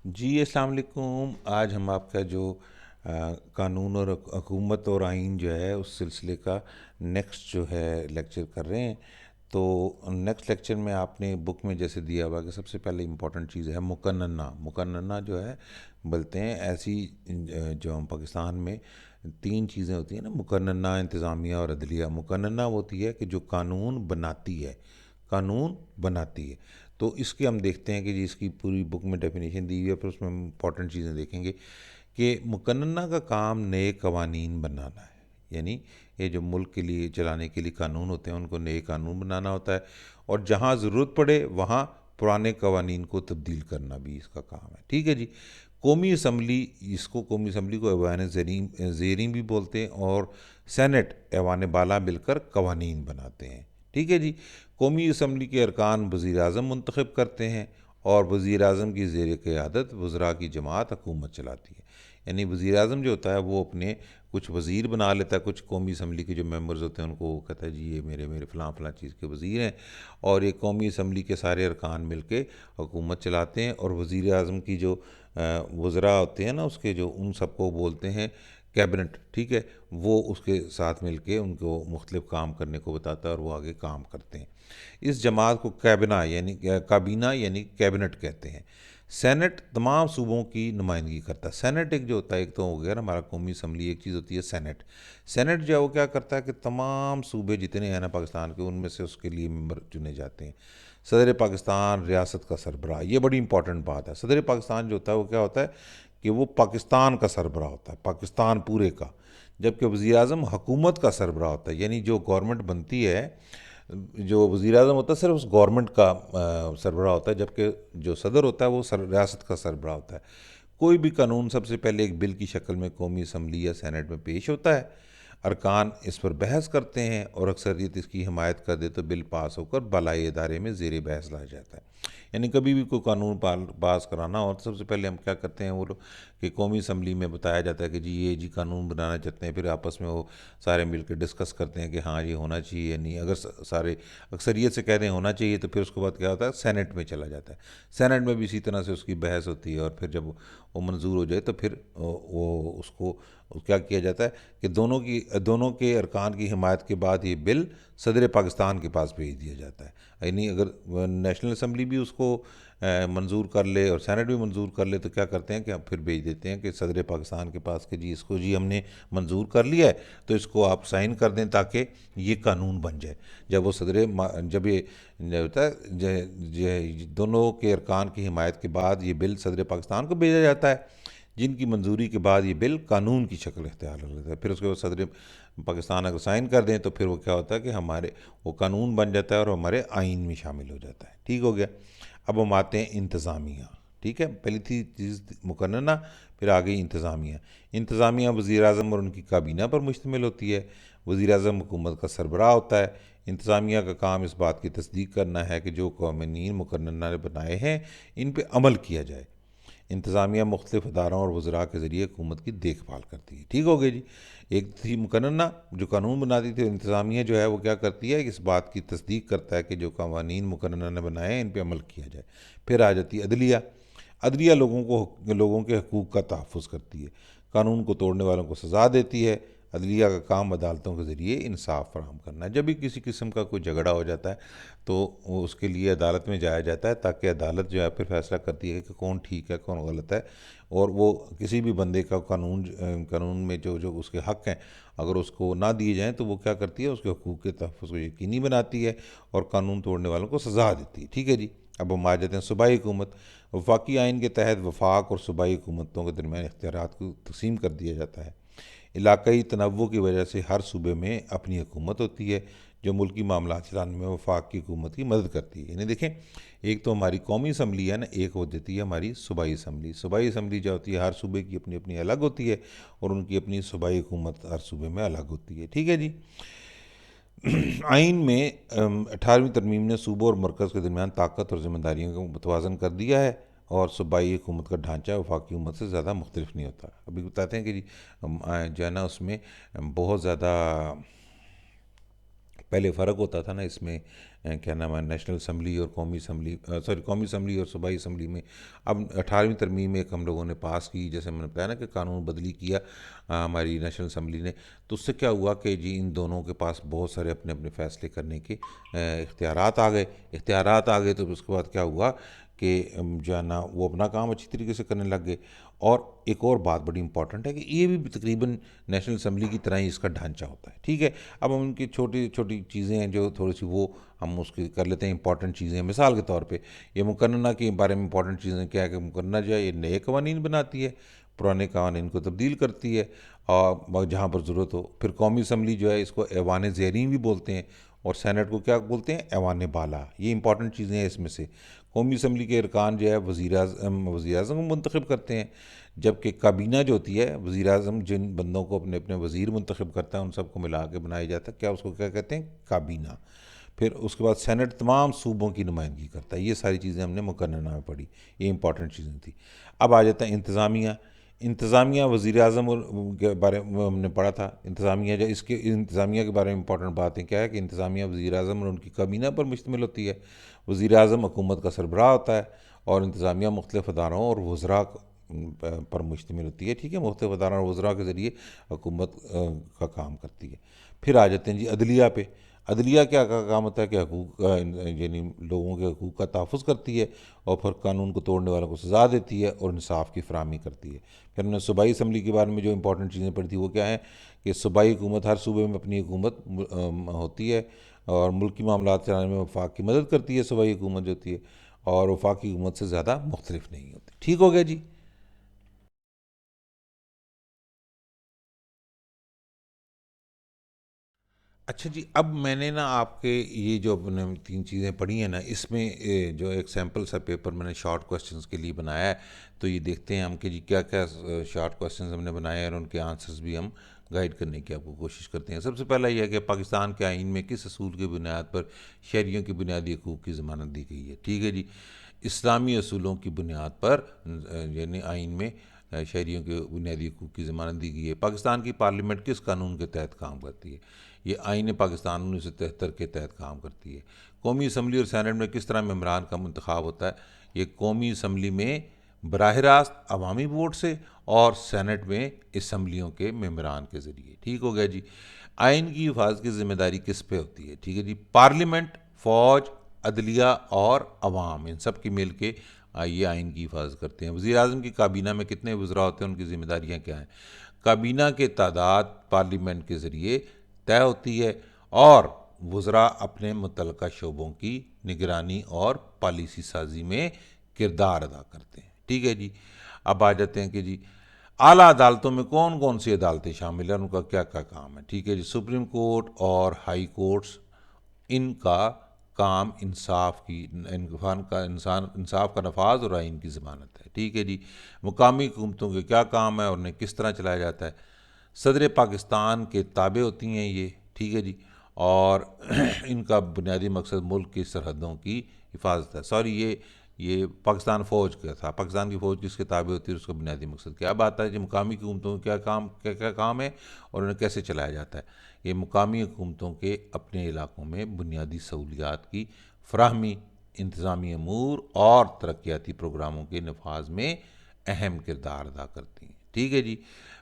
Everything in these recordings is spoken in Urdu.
جی السلام علیکم۔ آج ہم آپ کا جو قانون اور حکومت اور آئین جو ہے اس سلسلے کا نیکسٹ جو ہے لیکچر کر رہے ہیں۔ تو نیکسٹ لیکچر میں آپ نے بک میں جیسے دیا ہوا کہ سب سے پہلے امپورٹنٹ چیز ہے مقننہ۔ مقننہ جو ہے بولتے ہیں ایسی جو ہم پاکستان میں تین چیزیں ہوتی ہیں نا، مقننہ، انتظامیہ اور عدلیہ۔ مقننہ وہ ہوتی ہے کہ جو قانون بناتی ہے، قانون بناتی ہے۔ تو اس کے ہم دیکھتے ہیں کہ جی اس کی پوری بک میں ڈیفینیشن دی ہوئی ہے، پھر اس میں ہم امپورٹنٹ چیزیں دیکھیں گے کہ مقننہ کا کام نئے قوانین بنانا ہے۔ یعنی یہ جو ملک کے لیے چلانے کے لیے قانون ہوتے ہیں ان کو نئے قانون بنانا ہوتا ہے، اور جہاں ضرورت پڑے وہاں پرانے قوانین کو تبدیل کرنا بھی اس کا کام ہے۔ ٹھیک ہے جی۔ قومی اسمبلی، اس کو قومی اسمبلی کو ایوان زیریں بھی بولتے ہیں، اور سینٹ ایوان بالا مل کر قوانین بناتے ہیں۔ ٹھیک ہے جی۔ قومی اسمبلی کے ارکان وزیر اعظم منتخب کرتے ہیں، اور وزیر اعظم کی زیر قیادت وزراء کی جماعت حکومت چلاتی ہے۔ یعنی وزیر اعظم جو ہوتا ہے وہ اپنے کچھ وزیر بنا لیتا ہے، کچھ قومی اسمبلی کے جو ممبرز ہوتے ہیں ان کو وہ کہتا ہے جی یہ میرے میرے فلاں فلاں چیز کے وزیر ہیں، اور یہ قومی اسمبلی کے سارے ارکان مل کے حکومت چلاتے ہیں۔ اور وزیر اعظم کی جو وزراء ہوتے ہیں نا اس کے جو، ان سب کو بولتے ہیں کیبنٹ۔ ٹھیک ہے، وہ اس کے ساتھ مل کے ان کو مختلف کام کرنے کو بتاتا ہے اور وہ آگے کام کرتے ہیں۔ اس جماعت کو کابینہ یعنی کیبنٹ کہتے ہیں۔ سینٹ تمام صوبوں کی نمائندگی کرتا ہے۔ سینٹ ایک جو ہوتا ہے، ایک تو ہو گیا نا ہمارا قومی اسمبلی، ایک چیز ہوتی ہے سینٹ۔ سینٹ جو ہے وہ کیا کرتا ہے کہ تمام صوبے جتنے ہیں نا پاکستان کے، ان میں سے اس کے لیے ممبر چنے جاتے ہیں۔ صدر پاکستان ریاست کا سربراہ، یہ بڑی امپورٹنٹ بات ہے۔ صدر پاکستان جو ہوتا ہے وہ کیا ہوتا ہے کہ وہ پاکستان کا سربراہ ہوتا ہے، پاکستان پورے کا، جبکہ وزیر اعظم حکومت کا سربراہ ہوتا ہے۔ یعنی جو گورنمنٹ بنتی ہے، جو وزیر اعظم ہوتا ہے صرف اس گورنمنٹ کا سربراہ ہوتا ہے، جبکہ جو صدر ہوتا ہے وہ ریاست کا سربراہ ہوتا ہے۔ کوئی بھی قانون سب سے پہلے ایک بل کی شکل میں قومی اسمبلی یا سینٹ میں پیش ہوتا ہے، ارکان اس پر بحث کرتے ہیں، اور اکثریت اس کی حمایت کر دے تو بل پاس ہو کر بالائی ادارے میں زیر بحث لایا جاتا ہے۔ یعنی کبھی بھی کوئی قانون پاس کرانا ہو تو سب سے پہلے ہم کیا کرتے ہیں، وہ لوگ کہ قومی اسمبلی میں بتایا جاتا ہے کہ جی یہ جی قانون بنانا چاہتے ہیں، پھر آپس میں وہ سارے مل کے ڈسکس کرتے ہیں کہ ہاں یہ ہونا چاہیے یا نہیں۔ اگر سارے اکثریت سے کہہ رہے ہیں ہونا چاہیے تو پھر اس کے بعد کیا ہوتا ہے، سینٹ میں چلا جاتا ہے۔ سینٹ میں بھی اسی طرح سے اس کی بحث ہوتی ہے، اور پھر جب وہ منظور ہو جائے تو پھر وہ اس کو کیا کیا جاتا ہے کہ دونوں کے ارکان کی حمایت کے بعد یہ بل صدر پاکستان کے پاس بھیج دیا جاتا ہے۔ یعنی اگر نیشنل اسمبلی بھی اس کو منظور کر لے اور سینٹ بھی منظور کر لے تو کیا کرتے ہیں کہ ہم پھر بھیج دیتے ہیں کہ صدر پاکستان کے پاس کہ جی اس کو جی ہم نے منظور کر لیا ہے تو اس کو آپ سائن کر دیں تاکہ یہ قانون بن جائے۔ جب وہ جب یہ ہوتا ہے دونوں کے ارکان کی حمایت کے بعد یہ بل صدر پاکستان کو بھیجا جاتا ہے، جن کی منظوری کے بعد یہ بل قانون کی شکل اختیار کر لیتا ہے۔ پھر اس کے بعد صدر پاکستان اگر سائن کر دیں تو پھر وہ کیا ہوتا ہے کہ وہ قانون بن جاتا ہے اور ہمارے آئین میں شامل ہو جاتا ہے۔ ٹھیک ہو گیا۔ اب ہم آتے ہیں انتظامیہ۔ ٹھیک ہے، پہلی تھی چیز مقننہ، پھر آ گئی انتظامیہ۔ انتظامیہ وزیر اعظم اور ان کی کابینہ پر مشتمل ہوتی ہے۔ وزیر اعظم حکومت کا سربراہ ہوتا ہے۔ انتظامیہ کا کام اس بات کی تصدیق کرنا ہے کہ جو قوانین مقننہ نے بنائے ہیں ان پہ عمل کیا جائے۔ انتظامیہ مختلف اداروں اور وزراء کے ذریعے حکومت کی دیکھ بھال کرتی ہے۔ ٹھیک ہو گئی جی۔ ایک تھی مقننہ جو قانون بناتی تھی، انتظامیہ جو ہے وہ کیا کرتی ہے، اس بات کی تصدیق کرتا ہے کہ جو قوانین مقننہ نے بنائے ہیں ان پہ عمل کیا جائے۔ پھر آ جاتی ہے عدلیہ۔ عدلیہ لوگوں کے حقوق کا تحفظ کرتی ہے، قانون کو توڑنے والوں کو سزا دیتی ہے۔ عدلیہ کا کام عدالتوں کے ذریعے انصاف فراہم کرنا ہے۔ جب بھی کسی قسم کا کوئی جھگڑا ہو جاتا ہے تو اس کے لیے عدالت میں جایا جاتا ہے، تاکہ عدالت جو ہے پھر فیصلہ کرتی ہے کہ کون ٹھیک ہے کون غلط ہے، اور وہ کسی بھی بندے کا قانون میں جو اس کے حق ہیں اگر اس کو نہ دیے جائیں تو وہ کیا کرتی ہے، اس کے حقوق کے تحفظ کو یقینی بناتی ہے اور قانون توڑنے والوں کو سزا دیتی ہے۔ ٹھیک ہے جی۔ اب ہم آ جاتے ہیں صوبائی حکومت۔ وفاقی آئین کے تحت وفاق اور صوبائی حکومتوں کے درمیان اختیارات کو تقسیم کر دیا جاتا ہے۔ علاقائی تنوع کی وجہ سے ہر صوبے میں اپنی حکومت ہوتی ہے جو ملکی معاملات چلانے میں وفاق کی حکومت کی مدد کرتی ہے۔ یعنی دیکھیں، ایک تو ہماری قومی اسمبلی ہے نا، ایک ہو جاتی ہے ہماری صوبائی اسمبلی۔ صوبائی اسمبلی جو ہوتی ہے ہر صوبے کی اپنی اپنی الگ ہوتی ہے، اور ان کی اپنی صوبائی حکومت ہر صوبے میں الگ ہوتی ہے۔ ٹھیک ہے جی۔ آئین میں 18ویں ترمیم نے صوبوں اور مرکز کے درمیان طاقت اور ذمہ داریوں کو متوازن کر دیا ہے، اور صوبائی حکومت کا ڈھانچہ وفاقی حکومت سے زیادہ مختلف نہیں ہوتا۔ ابھی بتاتے ہیں کہ جی جو ہے نا اس میں بہت زیادہ پہلے فرق ہوتا تھا نا اس میں کیا نام ہے نیشنل اسمبلی اور قومی اسمبلی قومی اسمبلی اور صوبائی اسمبلی میں اب 18ویں ترمیم ایک ہم لوگوں نے پاس کی، جیسے میں نے بتایا نا کہ قانون بدلی کیا ہماری نیشنل اسمبلی نے، تو اس سے کیا ہوا کہ جی ان دونوں کے پاس بہت سارے اپنے اپنے فیصلے کرنے کے اختیارات آ گئے تو اس کے بعد کیا ہوا کہ جو ہے نا وہ اپنا کام اچھی طریقے سے کرنے لگ گئے۔ اور ایک اور بات بڑی امپورٹنٹ ہے کہ یہ بھی تقریباً نیشنل اسمبلی کی طرح ہی اس کا ڈھانچہ ہوتا ہے، ٹھیک ہے۔ اب ہم ان کی چھوٹی چھوٹی چیزیں ہیں جو تھوڑی سی وہ ہم اس کی کر لیتے ہیں امپورٹنٹ چیزیں، مثال کے طور پہ یہ مقننہ کے بارے میں امپورٹنٹ چیزیں کیا ہے کہ مقننہ جو ہے یہ نئے قوانین بناتی ہے، پرانے قوانین کو تبدیل کرتی ہے اور جہاں پر ضرورت ہو۔ پھر قومی اسمبلی جو ہے اس کو ایوان زیریں بھی بولتے ہیں، اور سینٹ کو کیا بولتے ہیں؟ ایوان بالا۔ یہ امپورٹنٹ چیزیں ہیں اس میں سے۔ قومی اسمبلی کے ارکان جو ہے وزیر اعظم کو منتخب کرتے ہیں، جبکہ کابینہ جو ہوتی ہے وزیر اعظم جن بندوں کو اپنے اپنے وزیر منتخب کرتا ہے ان سب کو ملا کے بنایا جاتا ہے، کیا اس کو کیا کہتے ہیں؟ کابینہ۔ پھر اس کے بعد سینٹ تمام صوبوں کی نمائندگی کرتا ہے۔ یہ ساری چیزیں ہم نے مقننہ میں پڑھی، یہ امپورٹنٹ چیزیں تھیں۔ اب آ جاتا ہے انتظامیہ وزیر اعظم کے بارے میں ہم نے پڑھا تھا۔ انتظامیہ جو اس کے انتظامیہ کے بارے میں امپورٹنٹ باتیں کیا ہے کہ انتظامیہ وزیر اعظم اور ان کی کابینہ پر مشتمل ہوتی ہے۔ وزیر اعظم حکومت کا سربراہ ہوتا ہے، اور انتظامیہ مختلف اداروں اور وزراء پر مشتمل ہوتی ہے، ٹھیک ہے، مختلف اداروں اور وزراء کے ذریعے حکومت کا کام کرتی ہے۔ پھر آ جاتے ہیں جی عدلیہ پہ۔ عدلیہ کیا کا کام ہوتا ہے کہ حقوق یعنی لوگوں کے حقوق کا تحفظ کرتی ہے، اور پھر قانون کو توڑنے والوں کو سزا دیتی ہے اور انصاف کی فراہمی کرتی ہے۔ پھر ہم نے صوبائی اسمبلی کے بارے میں جو امپورٹنٹ چیزیں پڑھی تھی وہ کیا ہیں کہ صوبائی حکومت ہر صوبے میں اپنی حکومت ہوتی ہے، اور ملکی معاملات چلانے میں وفاق کی مدد کرتی ہے صوبائی حکومت جو ہوتی ہے، اور وفاقی حکومت سے زیادہ مختلف نہیں ہوتی۔ ٹھیک ہو گیا جی؟ اچھا جی، اب میں نے نا آپ کے یہ جو اپنے 3 چیزیں پڑھی ہیں نا، اس میں جو ایک سیمپل سا پیپر میں نے شارٹ کوسچنز کے لیے بنایا ہے، تو یہ دیکھتے ہیں ہم کہ جی کیا کیا شارٹ کوسچنز ہم نے بنائے ہیں، اور ان کے آنسرز بھی ہم گائیڈ کرنے کی آپ کو کوشش کرتے ہیں۔ سب سے پہلا یہ ہے کہ پاکستان کے آئین میں کس اصول کی بنیاد پر شہریوں کی بنیادی حقوق کی ضمانت دی گئی ہے؟ ٹھیک ہے جی، اسلامی اصولوں کی بنیاد پر یعنی آئین میں شہریوں کے بنیادی حقوق کی ضمانت دی گئی ہے۔ پاکستان کی پارلیمنٹ کس قانون کے تحت کام کرتی ہے؟ یہ آئین پاکستان 1973 کے تحت کام کرتی ہے۔ قومی اسمبلی اور سینٹ میں کس طرح ممبران کا انتخاب ہوتا ہے؟ یہ قومی اسمبلی میں براہ راست عوامی ووٹ سے، اور سینٹ میں اسمبلیوں کے ممبران کے ذریعے۔ ٹھیک ہو گیا جی۔ آئین کی حفاظت کی ذمہ داری کس پہ ہوتی ہے؟ ٹھیک ہے جی، پارلیمنٹ، فوج، عدلیہ اور عوام، ان سب کی مل کے یہ آئین کی حفاظت کرتے ہیں۔ وزیر اعظم کی کابینہ میں کتنے وزراء ہوتے ہیں، ان کی ذمہ داریاں کیا ہیں؟ کابینہ کے تعداد پارلیمنٹ کے ذریعے طے ہوتی ہے، اور وزراء اپنے متعلقہ شعبوں کی نگرانی اور پالیسی سازی میں کردار ادا کرتے ہیں۔ ٹھیک ہے جی۔ اب آ جاتے ہیں کہ جی اعلیٰ عدالتوں میں کون کون سی عدالتیں شامل ہیں، ان کا کیا کیا کام ہے؟ ٹھیک ہے جی، سپریم کورٹ اور ہائی کورٹس، ان کا کام انصاف کا نفاذ اور آئین کی ضمانت ہے۔ ٹھیک ہے جی۔ مقامی حکومتوں کے کیا کام ہے اور انہیں کس طرح چلایا جاتا ہے؟ صدر پاکستان کے تابع ہوتی ہیں یہ، ٹھیک ہے جی، اور ان کا بنیادی مقصد ملک کی سرحدوں کی حفاظت ہے۔ یہ پاکستان فوج کا تھا۔ پاکستان کی فوج کس کے تابع ہوتی ہے، اس کا بنیادی مقصد کیا؟ اب آتا ہے جی مقامی حکومتوں کا کیا کام ہے اور انہیں کیسے چلایا جاتا ہے؟ یہ مقامی حکومتوں کے اپنے علاقوں میں بنیادی سہولیات کی فراہمی، انتظامی امور اور ترقیاتی پروگراموں کے نفاذ میں اہم کردار ادا کرتی ہیں۔ ٹھیک ہے جی۔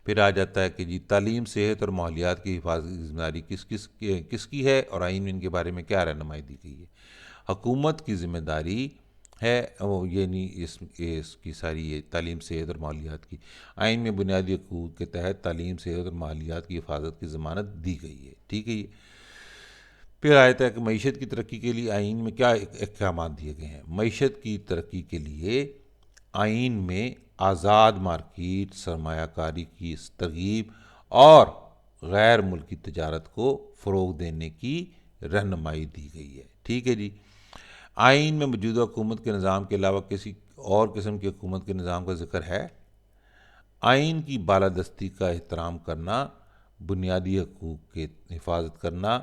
پھر آ جاتا ہے کہ جی تعلیم، صحت اور ماحولیات کی حفاظت کی ذمہ داری کس کی ہے، اور آئین میں ان کے بارے میں کیا رہنمائی دی گئی ہے؟ حکومت کی ذمہ داری ہے، یعنی اس کی ساری یہ تعلیم، صحت اور ماحولیات کی آئین میں بنیادی حقوق کے تحت تعلیم، صحت اور ماحولیات کی حفاظت کی ضمانت دی گئی ہے۔ ٹھیک ہے یہ۔ پھر آتا ہے کہ معیشت کی ترقی کے لیے آئین میں کیا احکامات دیے گئے ہیں؟ معیشت کی ترقی کے لیے آئین میں آزاد مارکیٹ، سرمایہ کاری کی ترغیب اور غیر ملکی تجارت کو فروغ دینے کی رہنمائی دی گئی ہے۔ ٹھیک ہے جی۔ آئین میں موجودہ حکومت کے نظام کے علاوہ کسی اور قسم کی حکومت کے نظام کا ذکر ہے؟ آئین کی بالادستی کا احترام کرنا، بنیادی حقوق کی حفاظت کرنا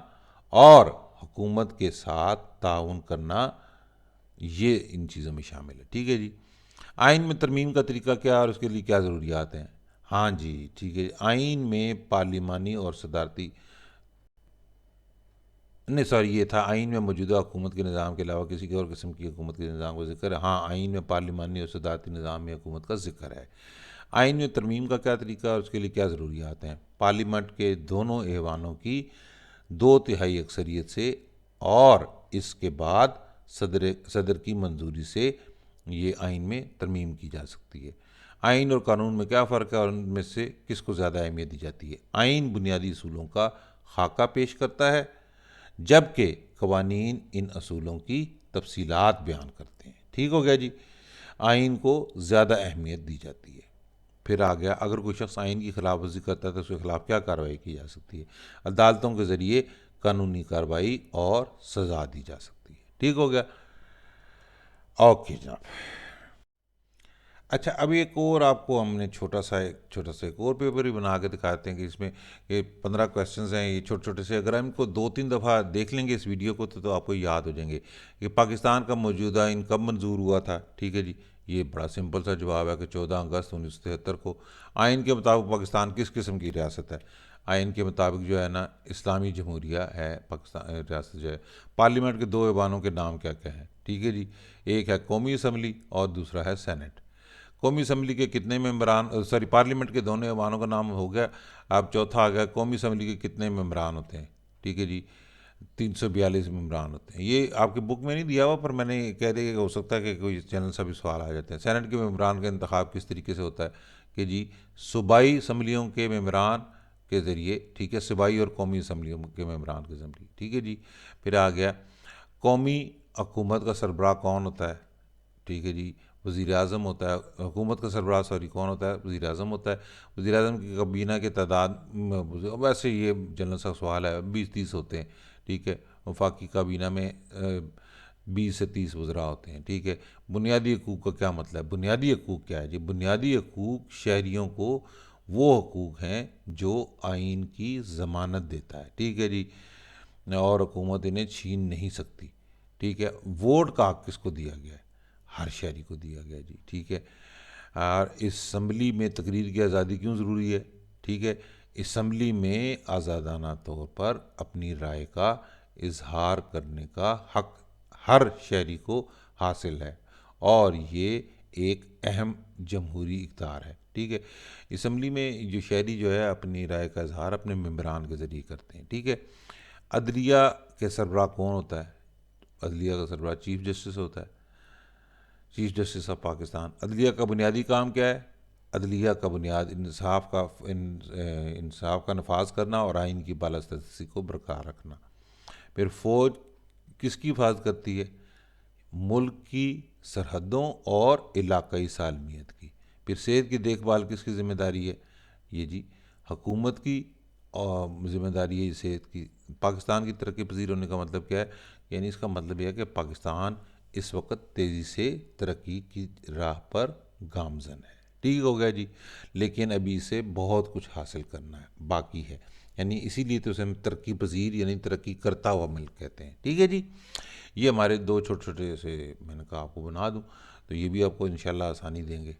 اور حکومت کے ساتھ تعاون کرنا، یہ ان چیزوں میں شامل ہے۔ ٹھیک ہے جی۔ آئین میں ترمیم کا طریقہ کیا اور اس کے لیے کیا ضروریات ہیں؟ ہاں جی ٹھیک ہے۔ آئین میں پارلیمانی اور صدارتی نہیں سوری، یہ تھا آئین میں موجودہ حکومت کے نظام کے علاوہ کسی اور قسم کی حکومت کے نظام کا ذکر ہے. ہاں، آئین میں پارلیمانی اور صدارتی نظام میں حکومت کا ذکر ہے. آئین میں ترمیم کا کیا طریقہ ہے اور اس کے لیے کیا ضروریات ہیں؟ پارلیمنٹ کے دونوں ایوانوں کی 2/3 اکثریت سے اور اس کے بعد صدر کی منظوری سے یہ آئین میں ترمیم کی جا سکتی ہے. آئین اور قانون میں کیا فرق ہے اور ان میں سے کس کو زیادہ اہمیت دی جاتی ہے؟ آئین بنیادی اصولوں کا خاکہ پیش کرتا ہے، جبکہ قوانین ان اصولوں کی تفصیلات بیان کرتے ہیں. ٹھیک ہو گیا جی. آئین کو زیادہ اہمیت دی جاتی ہے. پھر آ گیا، اگر کوئی شخص آئین کی خلاف ورزی کرتا ہے تو اس کے خلاف کیا کارروائی کی جا سکتی ہے؟ عدالتوں کے ذریعے قانونی کارروائی اور سزا دی جا سکتی ہے. ٹھیک ہو گیا. اوکے جناب. اچھا، اب ایک اور آپ کو ہم نے چھوٹا سا ایک اور پیپر ہی بنا کے دکھاتے ہیں کہ اس میں یہ 15 کویسچنز ہیں، یہ چھوٹے چھوٹے سے. اگر ہم کو 2-3 دفعہ دیکھ لیں گے اس ویڈیو کو تو آپ کو یاد ہو جائیں گے کہ پاکستان کا موجودہ آئین کب منظور ہوا تھا. ٹھیک ہے جی. یہ بڑا سمپل سا جواب ہے کہ 14 اگست 1973 کو. آئین کے مطابق پاکستان کس قسم کی ریاست ہے؟ آئین کے مطابق جو ہے نا اسلامی جمہوریہ ہے پاکستان ریاست جو ہے. پارلیمنٹ کے 2 ایوانوں کے نام کیا کیا ہیں؟ ٹھیک ہے جی. ایک ہے قومی اسمبلی اور دوسرا ہے سینٹ. قومی اسمبلی کے کتنے ممبران، پارلیمنٹ کے دونوں ایوانوں کا نام ہو گیا. اب چوتھا آ گیا، قومی اسمبلی کے کتنے ممبران ہوتے ہیں؟ ٹھیک ہے جی. 342 ممبران ہوتے ہیں. یہ آپ کے بک میں نہیں دیا ہوا، پر میں نے کہہ دیا کہ ہو سکتا ہے کہ کوئی چینل سے بھی سوال آ جاتے ہیں. سینٹ کے ممبران کا انتخاب کس طریقے سے ہوتا ہے؟ کہ جی صوبائی اسمبلیوں کے ممبران کے ذریعے. ٹھیک ہے، صوبائی اور قومی اسمبلیوں کے ممبران کے ذریعے. ٹھیک ہے جی. پھر آ گیا، قومی حکومت کا سربراہ کون ہوتا ہے؟ ٹھیک ہے جی. وزیر اعظم ہوتا ہے. حکومت کا سربراہ کون ہوتا ہے؟ وزیر اعظم ہوتا ہے. وزیر اعظم کی کابینہ کے تعداد، ویسے یہ جنرل سا سوال ہے، 20-30 ہوتے ہیں. ٹھیک ہے. وفاقی کابینہ میں 20 سے 30 وزراء ہوتے ہیں. ٹھیک ہے. بنیادی حقوق کا کیا مطلب ہے؟ بنیادی حقوق کیا ہے جی؟ بنیادی حقوق شہریوں کو وہ حقوق ہیں جو آئین کی ضمانت دیتا ہے. ٹھیک ہے جی. اور حکومت انہیں چھین نہیں سکتی. ٹھیک ہے. ووٹ کا حق کس کو دیا گیا ہے؟ ہر شہری کو دیا گیا جی. ٹھیک ہے. اور اسمبلی میں تقریر کی آزادی کیوں ضروری ہے؟ ٹھیک ہے. اسمبلی میں آزادانہ طور پر اپنی رائے کا اظہار کرنے کا حق ہر شہری کو حاصل ہے اور یہ ایک اہم جمہوری اقدار ہے. ٹھیک ہے. اسمبلی میں جو شہری جو ہے اپنی رائے کا اظہار اپنے ممبران کے ذریعے کرتے ہیں. ٹھیک ہے. عدلیہ کے سربراہ کون ہوتا ہے؟ عدلیہ کا سربراہ چیف جسٹس ہوتا ہے. Chief justice of Pakistan. عدلیہ کا بنیادی کام کیا ہے؟ عدلیہ کا بنیاد انصاف کا نفاذ کرنا اور آئین کی بالادستی کو برقرار رکھنا. پھر فوج کس کی حفاظت کرتی ہے؟ ملک کی سرحدوں اور علاقائی سالمیت کی. پھر صحت کی دیکھ بھال کس کی ذمہ داری ہے؟ یہ جی حکومت کی ذمہ داری ہے صحت کی. پاکستان کی ترقی پذیر ہونے کا مطلب کیا ہے؟ یعنی اس کا مطلب یہ ہے کہ پاکستان اس وقت تیزی سے ترقی کی راہ پر گامزن ہے. ٹھیک ہو گیا جی. لیکن ابھی اسے بہت کچھ حاصل کرنا ہے، باقی ہے. یعنی اسی لیے تو اسے ہم ترقی پذیر یعنی ترقی کرتا ہوا ملک کہتے ہیں. ٹھیک ہے جی. یہ ہمارے 2 چھوٹے چھوٹے سے میں نے کہا آپ کو بنا دوں تو یہ بھی آپ کو انشاءاللہ آسانی دیں گے.